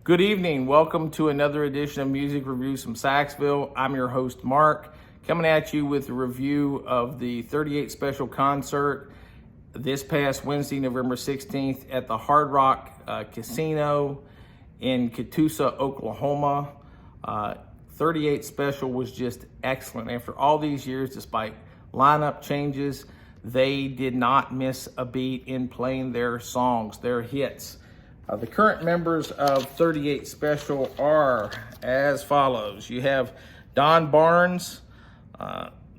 Good evening. Welcome to another edition of Music Reviews from Saxville. I'm your host, Mark, coming at you with a review of the 38 Special concert this past Wednesday, November 16th at the Hard Rock Casino in Catoosa, Oklahoma. 38 Special was just excellent. After all these years, despite lineup changes, they did not miss a beat in playing their songs, their hits. The current members of 38 Special are as follows. You have Don Barnes,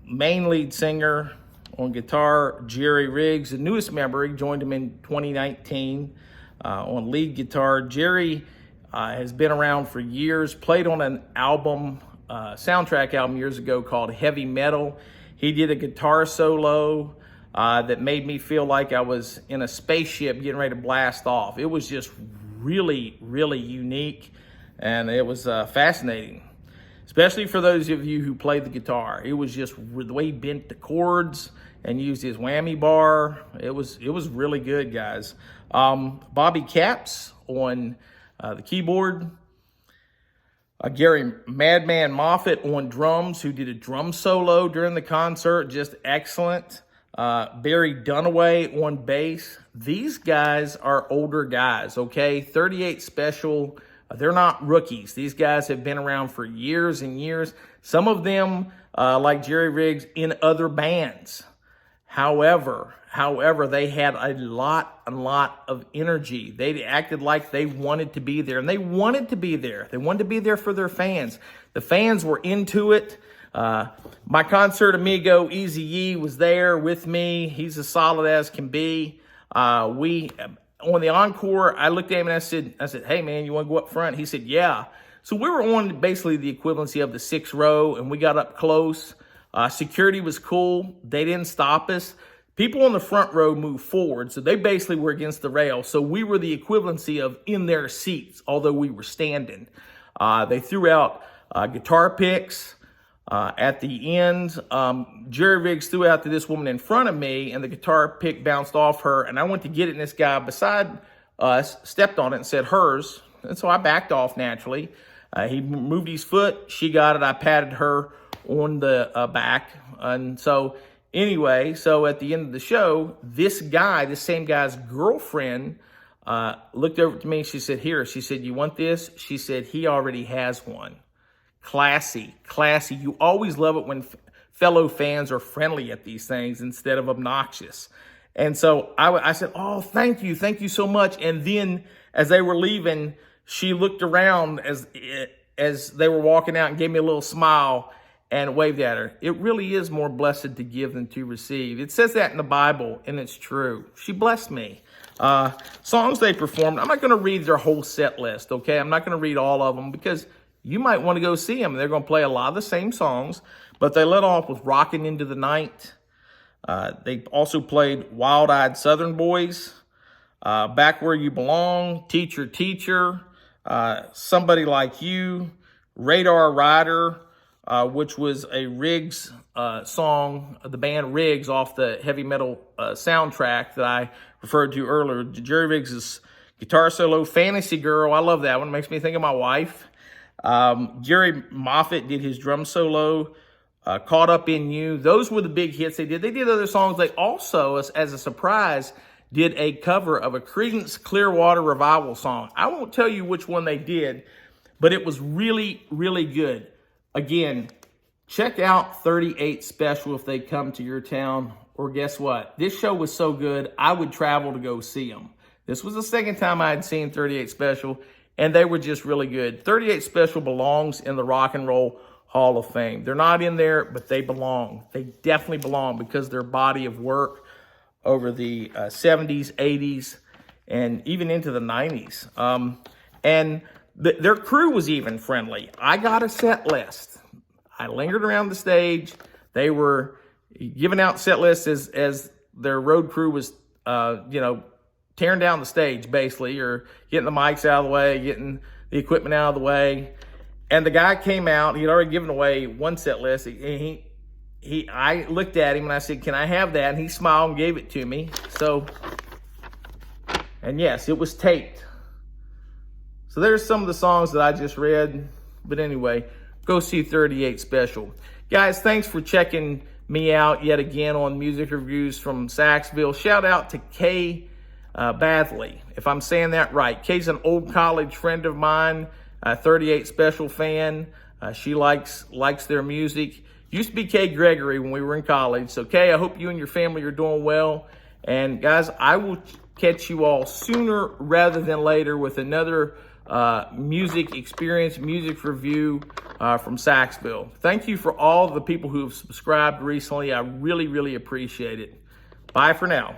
main lead singer. On guitar, Jerry Riggs, the newest member. He joined him in 2019 on lead guitar. Jerry has been around for years, played on an album, soundtrack album years ago called Heavy Metal. He did a guitar solo that made me feel like I was in a spaceship getting ready to blast off. It was just really, really unique, and it was fascinating, especially for those of you who played the guitar. It was just the way he bent the chords and used his whammy bar. It was really good, guys. Bobby Capps on the keyboard. Gary Madman Moffett on drums, who did a drum solo during the concert, just excellent. Barry Dunaway on bass. These guys are older guys, okay? 38 Special, they're not rookies. These guys have been around for years and years. Some of them, like Jerry Riggs, in other bands. However, they had a lot of energy. They acted like they wanted to be there, and they wanted to be there. They wanted to be there for their fans. The fans were into it. My concert amigo Eazy-E was there with me. He's as solid as can be. On the encore, I looked at him and I said, "Hey man, you want to go up front?" He said, "Yeah." So we were on basically the equivalency of the 6th row, and we got up close. Security was cool. They didn't stop us. People on the front row moved forward, so they basically were against the rail. So we were the equivalency of in their seats, although we were standing. They threw out guitar picks. At the end, Jerry Riggs threw out to this woman in front of me, and the guitar pick bounced off her, and I went to get it, and this guy beside us stepped on it and said, "Hers." And so I backed off naturally. He moved his foot. She got it. I patted her on the back. And so anyway, so at the end of the show, this same guy's girlfriend looked over to me, and she said, "Here." She said, "You want this?" She said, "He already has one." Classy. You always love it when fellow fans are friendly at these things instead of obnoxious. And so I said, "Oh, thank you so much." And then as they were leaving, she looked around as they were walking out and gave me a little smile and waved at her. It really is more blessed to give than to receive. It says that in the Bible, and it's true. She blessed me. Songs they performed, I'm not going to read their whole set list, okay? I'm not going to read all of them because you might want to go see them. They're going to play a lot of the same songs, but they let off with Rockin' Into the Night. They also played Wild-Eyed Southern Boys, Back Where You Belong, Teacher, Teacher, Somebody Like You, Radar Rider, which was a Riggs song, the band Riggs off the Heavy Metal soundtrack that I referred to earlier. Jerry Riggs' guitar solo, Fantasy Girl. I love that one. It makes me think of my wife. Gary Moffett did his drum solo, Caught Up in You. Those were the big hits they did. They did other songs. They also, as a surprise, did a cover of a Creedence Clearwater Revival song. I won't tell you which one they did, but it was really, really good. Again, check out 38 Special if they come to your town. Or guess what? This show was so good, I would travel to go see them. This was the second time I had seen 38 Special, and they were just really good. 38 Special belongs in the Rock and Roll Hall of Fame. They're not in there, but they belong. They definitely belong because their body of work over the 70s, 80s, and even into the 90s. And their crew was even friendly. I got a set list. I lingered around the stage. They were giving out set lists as their road crew was, tearing down the stage, basically, or getting the mics out of the way, getting the equipment out of the way. And the guy came out. He had already given away one set list. I looked at him and I said, "Can I have that?" And he smiled and gave it to me. So, and yes, it was taped. So there's some of the songs that I just read. But anyway, go see 38 Special. Guys, thanks for checking me out yet again on Music Reviews from Saxville. Shout out to Kay Badley, if I'm saying that right. Kay's an old college friend of mine, a 38 Special fan. She likes their music. Used to be Kay Gregory when we were in college. So Kay, I hope you and your family are doing well. And guys, I will catch you all sooner rather than later with another music experience, music review from Saxville. Thank you for all the people who have subscribed recently. I really, really appreciate it. Bye for now.